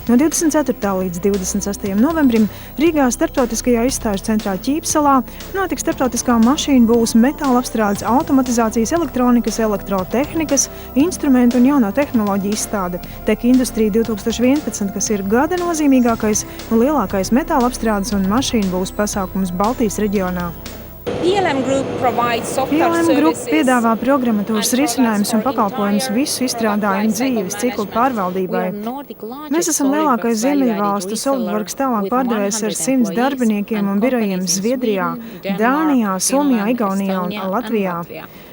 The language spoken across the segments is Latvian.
No 24. līdz 26. novembrim Rīgā starptautiskajā izstāžu centrā Ķīpsalā notiks starptautiskā mašīnu būvs, metāla apstrādes, automatizācijas, elektronikas, elektrotehnikas, instrumentu un jauno tehnoloģiju izstāde Tech Industry 2011, kas ir gada nozīmīgākais un lielākais metāla apstrādes un mašīnu būvs pasākums Baltijas reģionā. PLM Group piedāvā programmatūras risinājumus un pakalpojumus visu izstrādājumu dzīves ciklu pārvaldībai. Mēs esam lielākais Ziemeļvalstu SolidWorks tālāk pārdevējs ar 100 darbiniekiem un birojiem Zviedrijā, Dānijā, Somijā, Igaunijā un Latvijā.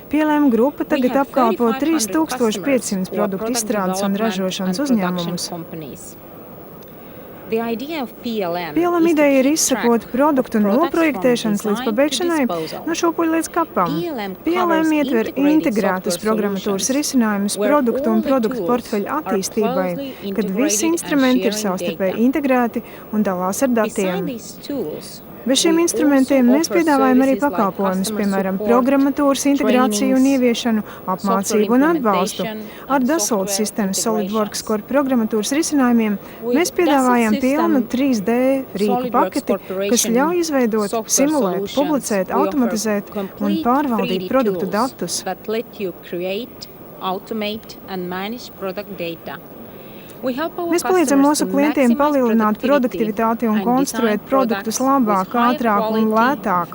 PLM grupa tagad apkalpo 3500 produktu izstrādes un ražošanas uzņēmumus. PLM ideja ir izsekot produktu noprojektēšanas līdz pabeigšanai no šūpuļa līdz kapam. PLM ietver integrētus programmatūras risinājumus produktu un produktu portfeļu attīstībai, kad visi instrumenti ir savstarpēji integrēti un dalās ar datiem. Bez šiem instrumentiem mēs piedāvājam arī pakalpojumus, piemēram, programmatūras integrāciju un ieviešanu, apmācību un atbalstu. Ar Dassault sistēmas SolidWorks Core programmatūras risinājumiem mēs piedāvājam pilnu 3D rīku paketi, kas ļauj izveidot, simulēt, publicēt, automatizēt un pārvaldīt produktu datus. Mēs palīdzam mūsu klientiem palielināt produktivitāti un konstruēt produktus labāk, ātrāk un lētāk.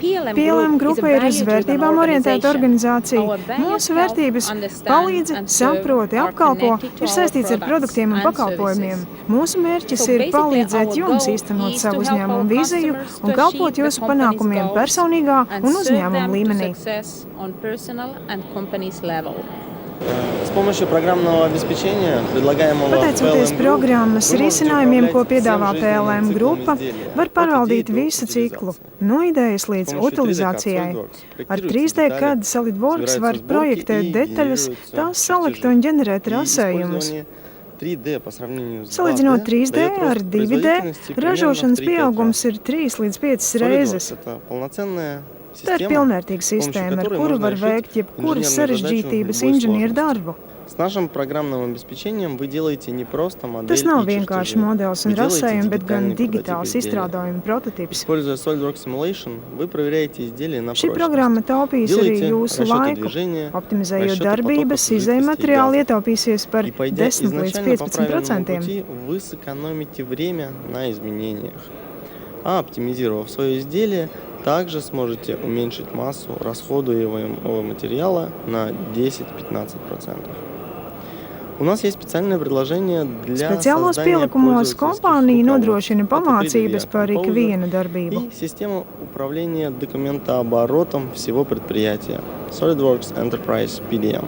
PLM grupa ir uz vērtībām orientēta organizācija. Mūsu vērtības palīdz, saproti, apkalpo, ir saistīts ar produktiem un pakalpojumiem. Mūsu mērķis ir palīdzēt jums īstenot savu uzņēmumu vīziju un kalpot jūsu panākumiem personīgā un uzņēmuma līmenī. Pateicoties programmas risinājumiem, ko piedāvā PLM grupa, var pārvaldīt visu ciklu, no idejas līdz utilizācijai. Ar 3D CAD SolidWorks var projektēt detaļas, tās salikt un ģenerēt rasējumus. Salīdzinot 3D ar 2D, ražošanas pieaugums ir 3 līdz 5 reizes. Tā ir pilnvērtīga sistēma, ar kuru var veikt jebkuras sarežģītības inženieru darbu. Tas nav vienkārši modelis un rasējumi, bet gan digitāls izstrādājuma prototips. Šī programma taupīs arī jūsu laiku. Optimizējot darbības, izejmateriāli ietaupīsies par 10 līdz 15%. Также сможете уменьшить массу расходуемого материала на 10-15%. У нас есть специальное предложение для Speciālos pielikumos kompānija nodrošina pamācības par ikvienu darbību. И система управления документооборотом всего предприятия. SolidWorks Enterprise PDM.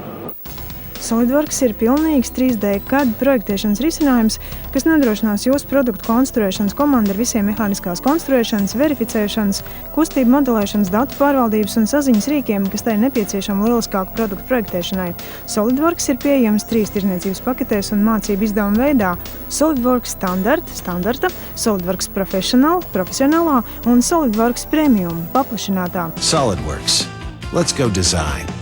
SolidWorks ir pilnīgs 3D CAD projektēšanas risinājums, kas nodrošinās jūsu produktu konstruēšanas komandu ar visiem mehāniskās konstruēšanas, verificēšanas, kustību modelēšanas, datu pārvaldības un saziņas rīkiem, kas tai nepieciešama lieliskāku produktu projektēšanai. SolidWorks ir pieejams 3 tirdzniecības paketēs un mācību izdevuma veidā – SolidWorks standarta, SolidWorks profesionālā un SolidWorks Premium paplašinātā. SolidWorks. Let's go design.